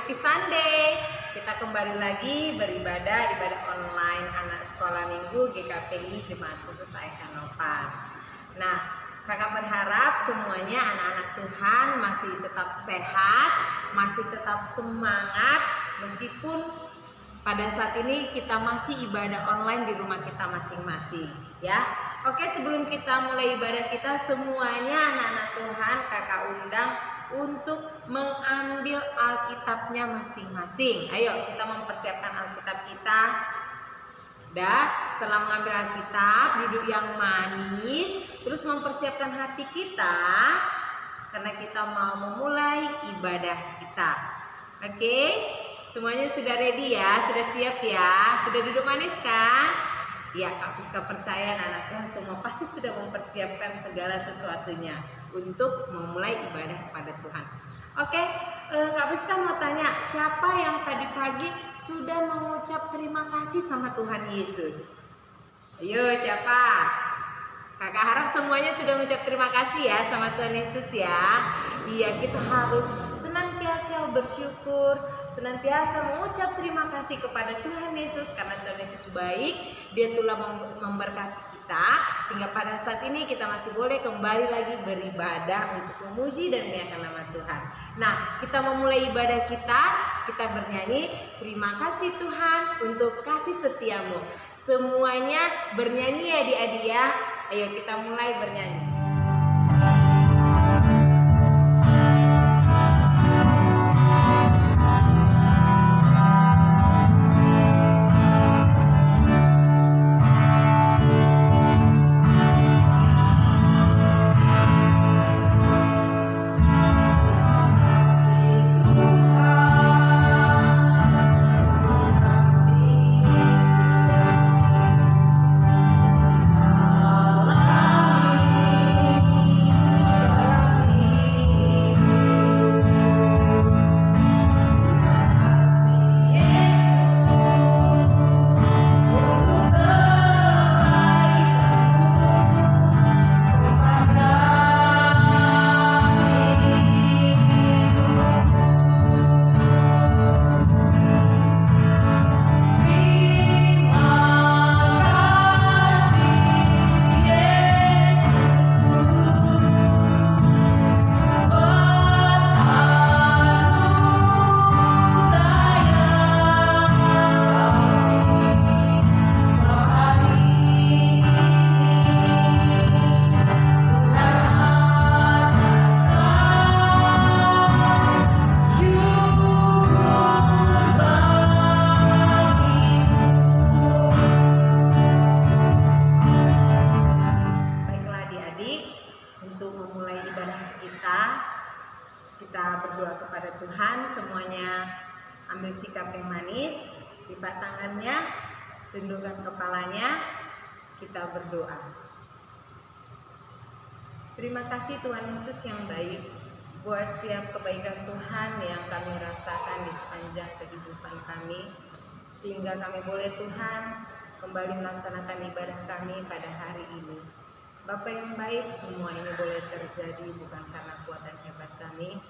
Happy Sunday. Kita kembali lagi beribadah, ibadah online anak sekolah minggu GKPI Jemaat Khusus Aikan Nopan. Nah, kakak berharap semuanya anak-anak Tuhan masih tetap sehat, masih tetap semangat meskipun pada saat ini kita masih ibadah online di rumah kita masing-masing, ya. Oke, sebelum kita mulai ibadah kita, semuanya anak-anak Tuhan kakak undang untuk mengambil Alkitabnya masing-masing. Ayo kita mempersiapkan Alkitab kita. Setelah mengambil Alkitab, duduk yang manis, terus mempersiapkan hati kita karena kita mau memulai ibadah kita. Oke? Semuanya sudah ready ya? Sudah siap ya? Sudah duduk manis kan? Ya, Kak Priska percaya anak Tuhan semua pasti sudah mempersiapkan segala sesuatunya untuk memulai ibadah kepada Tuhan. Oke, Kak Priska mau tanya, siapa yang tadi pagi sudah mengucap terima kasih sama Tuhan Yesus? Ayo, siapa? Kakak harap semuanya sudah mengucap terima kasih ya sama Tuhan Yesus ya. Iya, kita harus senantiasa bersyukur, senantiasa mengucap terima kasih kepada Tuhan Yesus karena Tuhan Yesus baik, Dia telah memberkati kita hingga pada saat ini kita masih boleh kembali lagi beribadah untuk memuji dan memuliakan nama Tuhan. Nah, kita memulai ibadah kita bernyanyi, terima kasih Tuhan untuk kasih setiamu. Semuanya bernyanyi ya adik-adik ya. Ayo kita mulai bernyanyi. Kita berdoa kepada Tuhan, semuanya ambil sikap yang manis, lipat tangannya, tundukkan kepalanya, kita berdoa. Terima kasih Tuhan Yesus yang baik buat setiap kebaikan Tuhan yang kami rasakan di sepanjang kehidupan kami, sehingga kami boleh Tuhan kembali melaksanakan ibadah kami pada hari ini. Bapa yang baik, semua ini boleh terjadi bukan karena kuat dan hebat kami,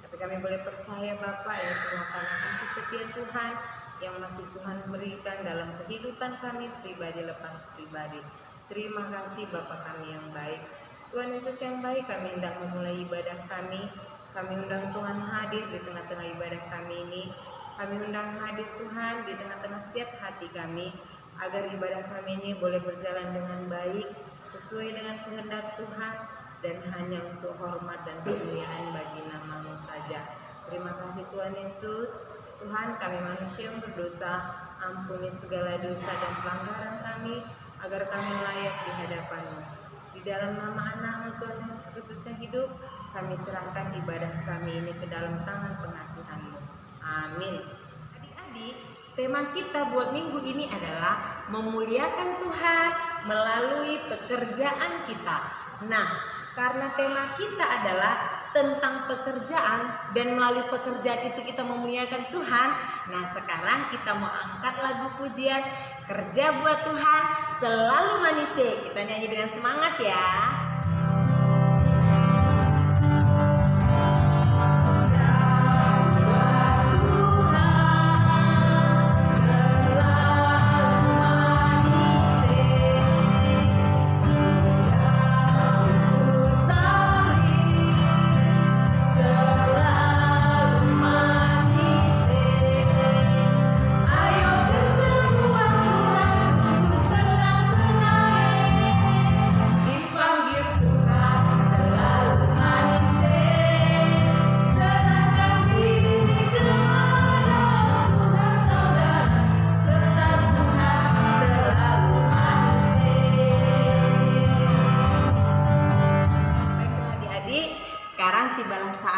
tapi kami boleh percaya Bapa ini semua karena kasih setia Tuhan yang masih Tuhan berikan dalam kehidupan kami pribadi lepas pribadi. Terima kasih Bapa kami yang baik. Tuhan Yesus yang baik, kami hendak memulai ibadah kami. Kami undang Tuhan hadir di tengah-tengah ibadah kami ini. Kami undang hadir Tuhan di tengah-tengah setiap hati kami, agar ibadah kami ini boleh berjalan dengan baik, sesuai dengan kehendak Tuhan, dan hanya untuk hormat dan kemuliaan bagi nama-Mu saja. Terima kasih Tuhan Yesus. Tuhan, kami manusia yang berdosa, ampuni segala dosa dan pelanggaran kami, agar kami layak di hadapan-Mu. Di dalam nama anak-Mu Tuhan Yesus Kristus yang hidup, kami serahkan ibadah kami ini ke dalam tangan pengasihan-Mu. Amin. Adik-adik, tema kita buat minggu ini adalah memuliakan Tuhan melalui pekerjaan kita. Nah, karena tema kita adalah tentang pekerjaan dan melalui pekerjaan itu kita memuliakan Tuhan. Nah, sekarang kita mau angkat lagu pujian Kerja Buat Tuhan Selalu Manis. Kita nyanyi dengan semangat ya. Kerja buat Tuhan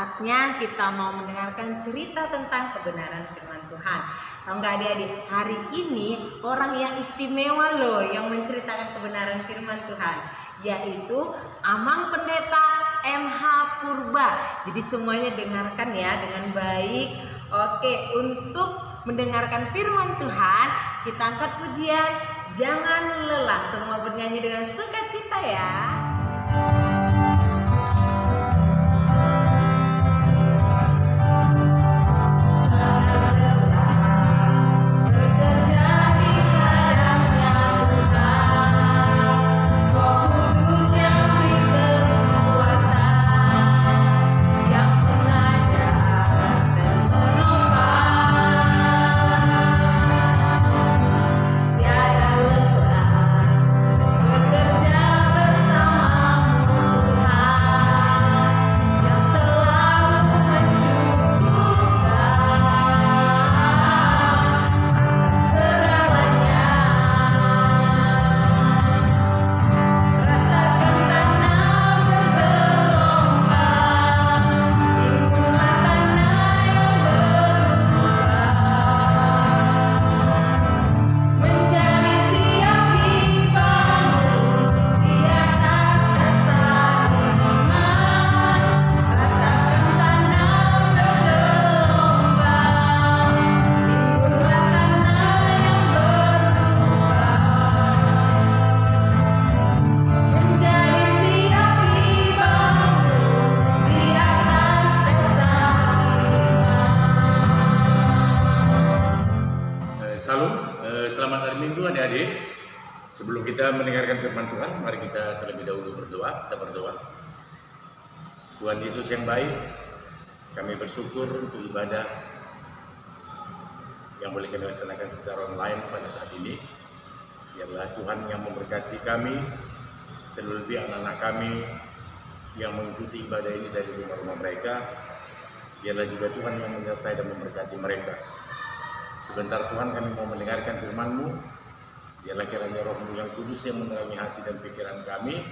saatnya kita mau mendengarkan cerita tentang kebenaran firman Tuhan. Tahu nggak adik-adik, hari ini orang yang istimewa loh yang menceritakan kebenaran firman Tuhan, yaitu Amang Pendeta MH Purba. Jadi semuanya dengarkan ya dengan baik. Oke, untuk mendengarkan firman Tuhan, kita angkat pujian, jangan lelah, semua bernyanyi dengan sukacita ya. Selamat hari Minggu adik-adik. Sebelum kita mendengarkan firman Tuhan, mari kita terlebih dahulu berdoa. Kita berdoa. Tuhan Yesus yang baik, kami bersyukur untuk ibadah yang boleh kami laksanakan secara online pada saat ini. Biarlah Tuhan yang memberkati kami, terlebih anak-anak kami yang mengikuti ibadah ini dari rumah-rumah mereka. Biarlah juga Tuhan yang menyertai dan memberkati mereka. Sebentar Tuhan, kami mau mendengarkan firman-Mu. Biarlah kiranya Roh-Mu yang kudus yang menerangi hati dan pikiran kami,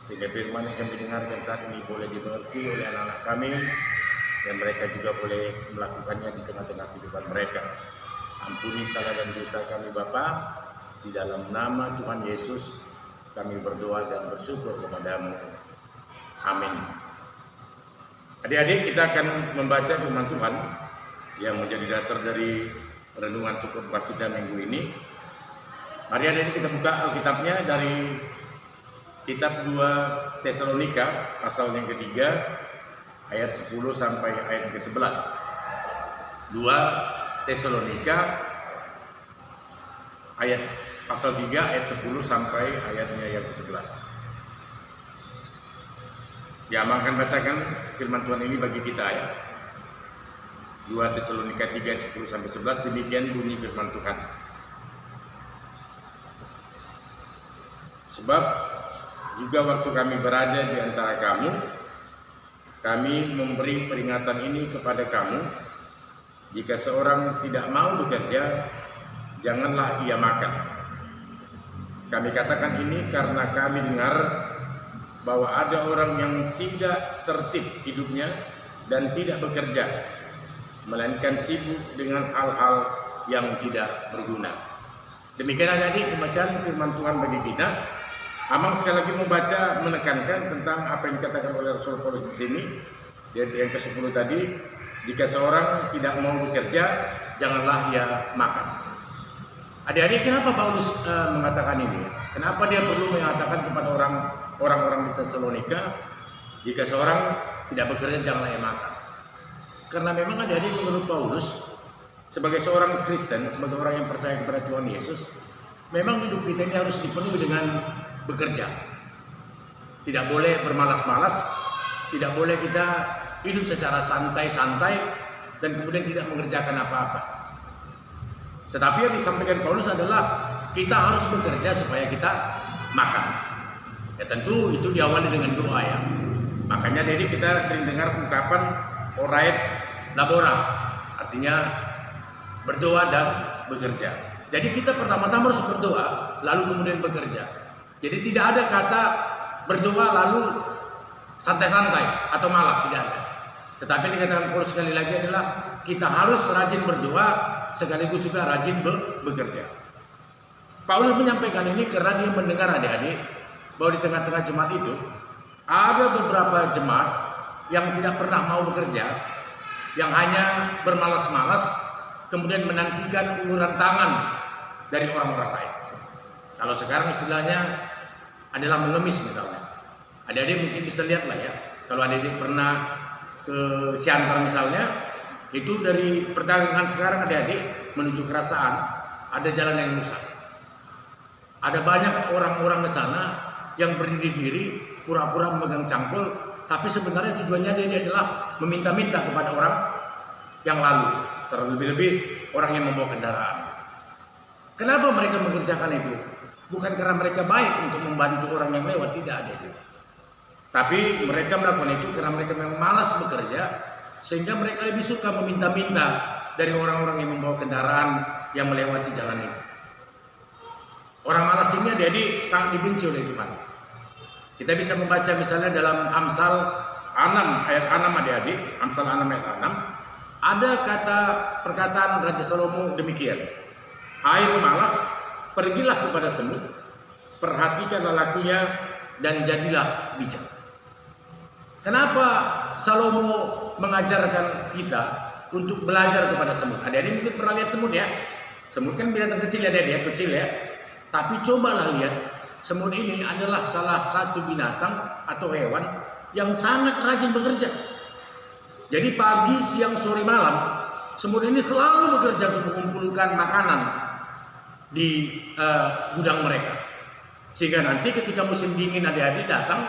sehingga firman yang kami dengarkan saat ini boleh dimengerti oleh anak-anak kami, dan mereka juga boleh melakukannya di tengah-tengah kehidupan mereka. Ampuni salah dan dosa kami Bapa. Di dalam nama Tuhan Yesus kami berdoa dan bersyukur kepada-Mu. Amin. Adik-adik, kita akan membaca firman Tuhan yang menjadi dasar dari renungan khotbah kita minggu ini. Mari adik-adik kita buka Alkitabnya dari kitab 2 Tesalonika pasal yang ketiga ayat 10 sampai ayat ke-11. 2 Tesalonika ayat pasal 3 ayat 10 sampai ayatnya yang ke-11. Ya, akan bacakan firman Tuhan ini bagi kita ya. 2 Tesalonika 3 ayat 10 sampai 11, demikian bunyi firman Tuhan. Sebab juga waktu kami berada di antara kamu, kami memberi peringatan ini kepada kamu, jika seorang tidak mau bekerja, janganlah ia makan. Kami katakan ini karena kami dengar bahwa ada orang yang tidak tertib hidupnya dan tidak bekerja, melainkan sibuk dengan hal-hal yang tidak berguna. Demikian adik-adik pembacaan firman Tuhan bagi kita. Amang sekali lagi membaca menekankan tentang apa yang dikatakan oleh Rasul Paulus di sini. Yang ke-10 tadi, jika seorang tidak mau bekerja, janganlah ia makan. Adik-adik, kenapa Paulus mengatakan ini? Kenapa dia perlu mengatakan kepada orang-orang di Tesalonika, jika seorang tidak bekerja, janganlah ia makan? Karena memang adik-adik, menurut Paulus, sebagai seorang Kristen, sebagai orang yang percaya kepada Tuhan Yesus, memang hidup kita ini harus dipenuhi dengan bekerja. Tidak boleh bermalas-malas, tidak boleh kita hidup secara santai-santai dan kemudian tidak mengerjakan apa-apa. Tetapi yang disampaikan Paulus adalah kita harus bekerja supaya kita makan. Ya tentu itu diawali dengan doa ya. Makanya jadi kita sering dengar ungkapan orait labora, artinya berdoa dan bekerja. Jadi kita pertama-tama harus berdoa, lalu kemudian bekerja. Jadi tidak ada kata berdoa lalu santai-santai atau malas, tidak ada. Tetapi dikatakan Paulus sekali lagi adalah kita harus rajin berdoa sekaligus juga rajin bekerja. Paulus menyampaikan ini karena dia mendengar adik-adik bahwa di tengah-tengah jemaat itu ada beberapa jemaat yang tidak pernah mau bekerja, yang hanya bermalas-malas, kemudian menantikan uluran tangan dari orang-orang lain. Kalau sekarang istilahnya adalah mengemis misalnya. Adik-adik mungkin bisa lihat lah ya, kalau adik-adik pernah ke Siantar misalnya, itu dari perdagangan sekarang adik-adik menuju kerasaan ada jalan yang rusak. Ada banyak orang-orang di sana yang berdiri-diri pura-pura memegang cangkul, tapi sebenarnya tujuannya dia adalah meminta-minta kepada orang yang lalu, terlebih-lebih orang yang membawa kendaraan. Kenapa mereka mengerjakan itu? Bukan karena mereka baik untuk membantu orang yang lewat, tidak ada itu. Tapi mereka melakukan itu karena mereka memang malas bekerja, sehingga mereka lebih suka meminta-minta dari orang-orang yang membawa kendaraan yang melewati jalan itu. Orang malas ini adik-adik sangat dibenci oleh Tuhan. Kita bisa membaca misalnya dalam Amsal 6 ayat 6 adik-adik, Amsal 6 ayat 6, ada perkataan Raja Salomo demikian. Hai pemalas, pergilah kepada semut, perhatikanlah lakunya dan jadilah bijak. Kenapa Salomo mengajarkan kita untuk belajar kepada semut? Adik-adik mungkin pernah lihat semut ya. Semut kan binatang kecil ya adik-adik, kecil ya. Tapi cobalah lihat, semut ini adalah salah satu binatang atau hewan yang sangat rajin bekerja. Jadi pagi, siang, sore, malam, semut ini selalu bekerja untuk mengumpulkan makanan di gudang mereka. Sehingga nanti ketika musim dingin adik-adik datang,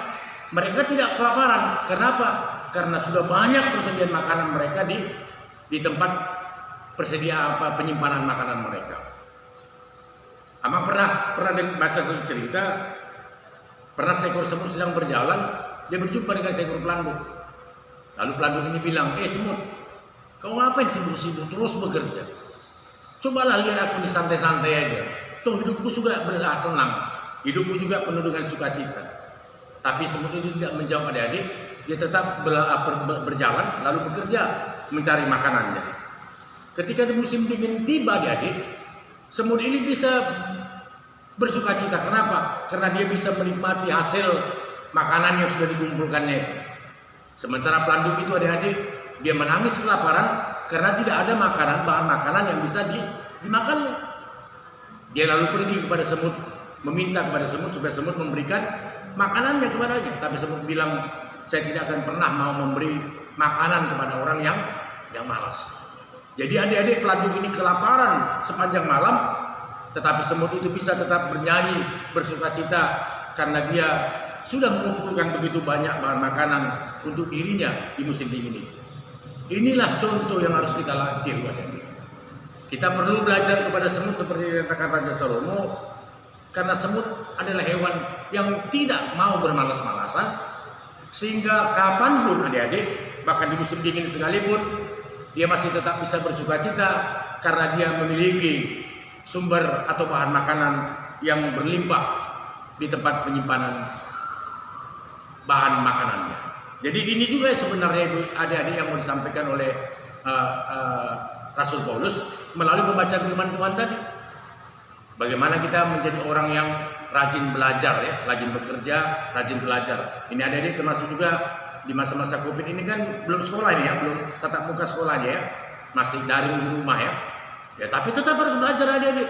mereka tidak kelaparan. Kenapa? Karena sudah banyak persediaan makanan mereka di tempat penyimpanan makanan mereka. Ama pernah baca satu cerita, pernah seekor semut sedang berjalan, dia berjumpa dengan seekor pelanduk. Lalu pelanduk ini bilang, semut, kau ngapain sibuk-sibuk terus bekerja? Cobalah lihat aku ini santai-santai aja. Toh hidupku juga senang, hidupku juga penuh dengan sukacita. Tapi semut itu tidak menjawab adik-adik, dia tetap berjalan lalu bekerja mencari makanannya. Ketika musim dingin tiba adik-adik, semut ini bisa bersukacita. Kenapa? Karena dia bisa menikmati hasil makanan yang sudah dikumpulkannya. Sementara pelanduk itu adik-adik, dia menangis kelaparan karena tidak ada bahan makanan yang bisa dimakan. Dia lalu pergi kepada semut, meminta kepada semut supaya semut memberikan makanannya kepadanya. Tapi semut bilang, saya tidak akan pernah mau memberi makanan kepada orang yang malas. Jadi adik-adik, pelanduk ini kelaparan sepanjang malam, tetapi semut itu bisa tetap bernyanyi, bersukacita karena dia sudah mengumpulkan begitu banyak bahan makanan untuk dirinya di musim dingin ini. Inilah contoh yang harus kita latih, adik-adik. Kita perlu belajar kepada semut seperti yang dikatakan Raja Salomo, karena semut adalah hewan yang tidak mau bermalas-malasan, sehingga kapanpun adik-adik, bahkan di musim dingin sekalipun, dia masih tetap bisa bersukacita karena dia memiliki sumber atau bahan makanan yang berlimpah di tempat penyimpanan bahan makanannya. Jadi ini juga sebenarnya adik-adik yang mau disampaikan oleh Rasul Paulus melalui pembacaan firman Tuhan tadi. Bagaimana kita menjadi orang yang rajin belajar ya, rajin bekerja, rajin belajar. Ini adik-adik termasuk juga di masa-masa Covid ini kan belum sekolah ini ya, belum tatap muka sekolahnya ya, masih daring di rumah ya. Ya tapi tetap harus belajar adik-adik.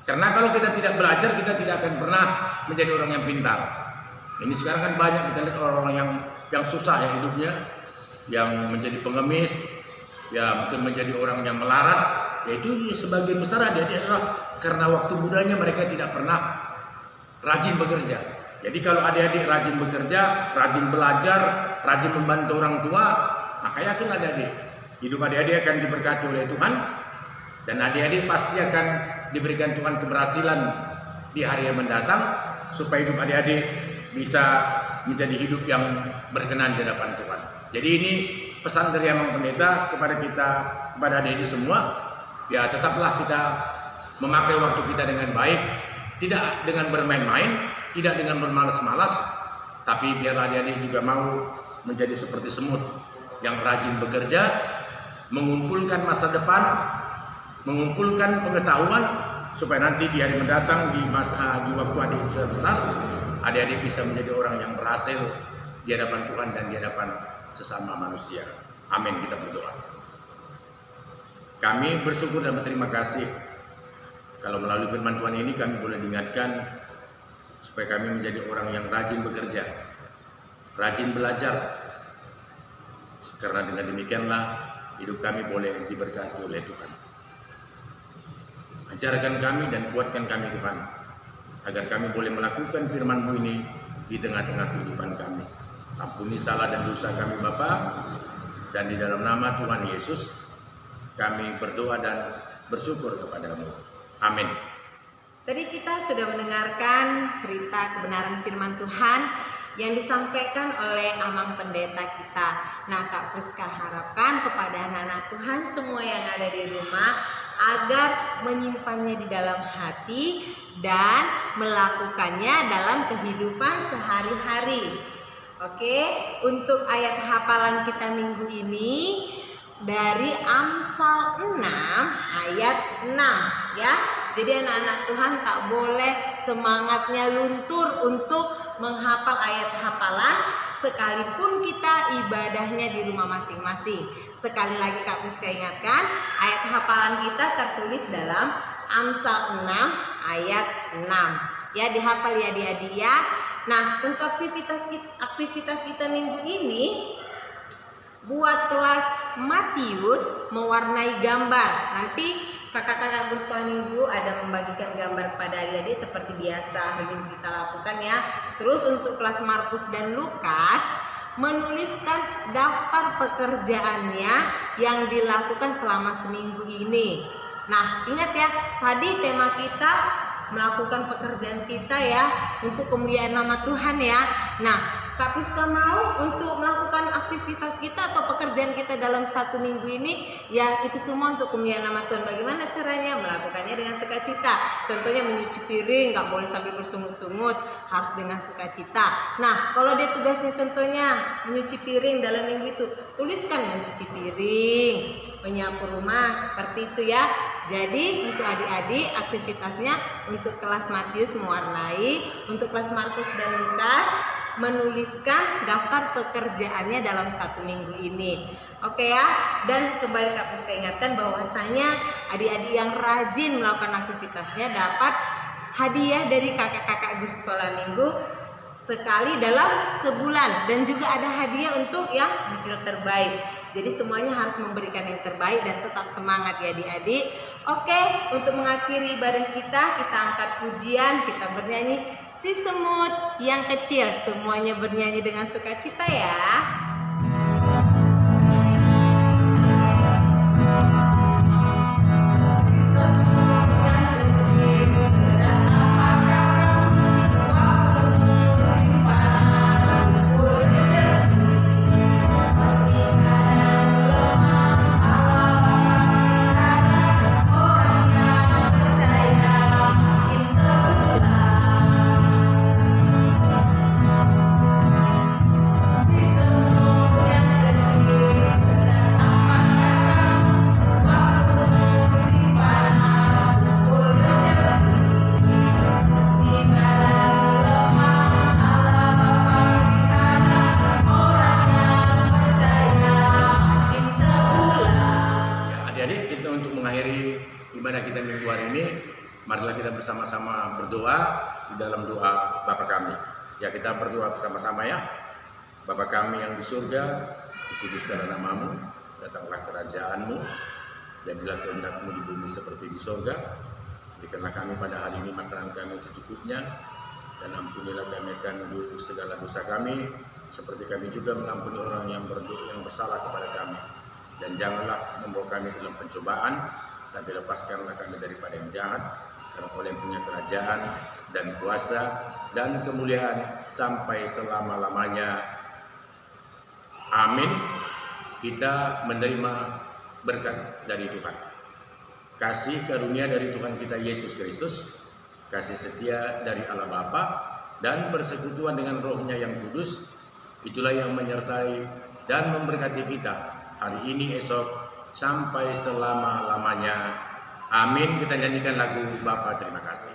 Karena kalau kita tidak belajar, kita tidak akan pernah menjadi orang yang pintar. Ini sekarang kan banyak kita lihat orang-orang yang susah ya hidupnya, yang menjadi pengemis, ya mungkin menjadi orang yang melarat. Yaitu sebagian besar adik-adik adalah karena waktu mudanya mereka tidak pernah rajin bekerja. Jadi kalau adik-adik rajin bekerja, rajin belajar, rajin membantu orang tua, maka yakin adik-adik, hidup adik-adik akan diberkati oleh Tuhan, dan adik-adik pasti akan diberikan Tuhan keberhasilan di hari yang mendatang, supaya hidup adik-adik bisa menjadi hidup yang berkenan di hadapan Tuhan. Jadi ini pesan dari Amang Pendeta kepada kita, kepada adik-adik semua, ya tetaplah kita memakai waktu kita dengan baik, tidak dengan bermain-main, tidak dengan bermalas-malas, tapi biar adik-adik juga mau menjadi seperti semut yang rajin bekerja, mengumpulkan masa depan, mengumpulkan pengetahuan, supaya nanti di hari mendatang di waktu adik sudah besar, adik-adik bisa menjadi orang yang berhasil di hadapan Tuhan dan di hadapan sesama manusia. Amin, kita berdoa. Kami bersyukur dan berterima kasih kalau melalui firman Tuhan ini kami boleh diingatkan supaya kami menjadi orang yang rajin bekerja, rajin belajar. Karena dengan demikianlah hidup kami boleh diberkati oleh Tuhan. Ajarkan kami dan kuatkan kami Tuhan, agar kami boleh melakukan firman-Mu ini di tengah-tengah kehidupan kami. Ampuni salah dan dosa kami Bapa, dan di dalam nama Tuhan Yesus kami berdoa dan bersyukur kepadamu. Amin. Tadi kita sudah mendengarkan cerita kebenaran firman Tuhan yang disampaikan oleh Amang Pendeta kita. Nah, Kak Priska harapkan kepada anak-anak Tuhan semua yang ada di rumah agar menyimpannya di dalam hati dan melakukannya dalam kehidupan sehari-hari. Oke, untuk ayat hafalan kita minggu ini dari Amsal 6 ayat 6 ya. Jadi anak-anak Tuhan tak boleh semangatnya luntur untuk menghafal ayat hafalan sekalipun kita ibadahnya di rumah masing-masing. Sekali lagi Kak Priska ingatkan, ayat hafalan kita tertulis dalam Amsal 6 ayat 6. Ya, dihafal ya adik-adik ya. Nah, untuk aktivitas kita minggu ini, buat kelas Matius mewarnai gambar. Nanti kakak-kakak bersekolah minggu ada membagikan gambar kepada adik-adik seperti biasa hari minggu kita lakukan ya. Terus untuk kelas Markus dan Lukas menuliskan daftar pekerjaannya yang dilakukan selama seminggu ini. Nah, ingat ya, tadi tema kita melakukan pekerjaan kita ya untuk kemuliaan nama Tuhan ya. Nah, Kak Priska mau untuk melakukan aktivitas kita atau pekerjaan kita dalam satu minggu ini ya itu semua untuk kemuliaan nama Tuhan. Bagaimana caranya? Melakukannya dengan sukacita. Contohnya menyuci piring, nggak boleh sambil bersungut-sungut, harus dengan sukacita. Nah, kalau dia tugasnya contohnya menyuci piring dalam minggu itu, tuliskan mencuci piring, menyapu rumah, seperti itu ya. Jadi untuk adik-adik aktivitasnya untuk kelas Matius mewarnai, untuk kelas Markus dan Lukas menuliskan daftar pekerjaannya dalam satu minggu ini. Oke ya, dan kembali Kak Priska ingatkan bahwasanya adik-adik yang rajin melakukan aktivitasnya dapat hadiah dari kakak-kakak bersekolah minggu sekali dalam sebulan, dan juga ada hadiah untuk yang hasil terbaik. Jadi semuanya harus memberikan yang terbaik dan tetap semangat ya adik-adik. Oke, untuk mengakhiri ibadah kita angkat pujian, kita bernyanyi Si Semut yang Kecil. Semuanya bernyanyi dengan sukacita ya. Ibadah kita minggu hari ini, marilah kita bersama-sama berdoa di dalam doa Bapa kami. Ya, kita berdoa bersama-sama ya. Bapa kami yang di surga, dikuduskanlah namamu, datanglah kerajaan-Mu, jadilah kehendak-Mu di bumi seperti di surga. Berikanlah kami pada hari ini makanan kami secukupnya, dan ampunilah kami akan segala dosa kami, seperti kami juga mengampuni orang yang bersalah kepada kami. Dan janganlah membawa kami dalam pencobaan, tapi lepaskanlah kami daripada yang jahat, karena Oleh punya kerajaan dan kuasa dan kemuliaan sampai selama-lamanya. Amin. Kita menerima berkat dari Tuhan. Kasih karunia dari Tuhan kita Yesus Kristus, kasih setia dari Allah Bapa, dan persekutuan dengan Roh-Nya yang kudus, itulah yang menyertai dan memberkati kita hari ini, esok, sampai selama-lamanya. Amin. Kita nyanyikan lagu Bapa Terima Kasih.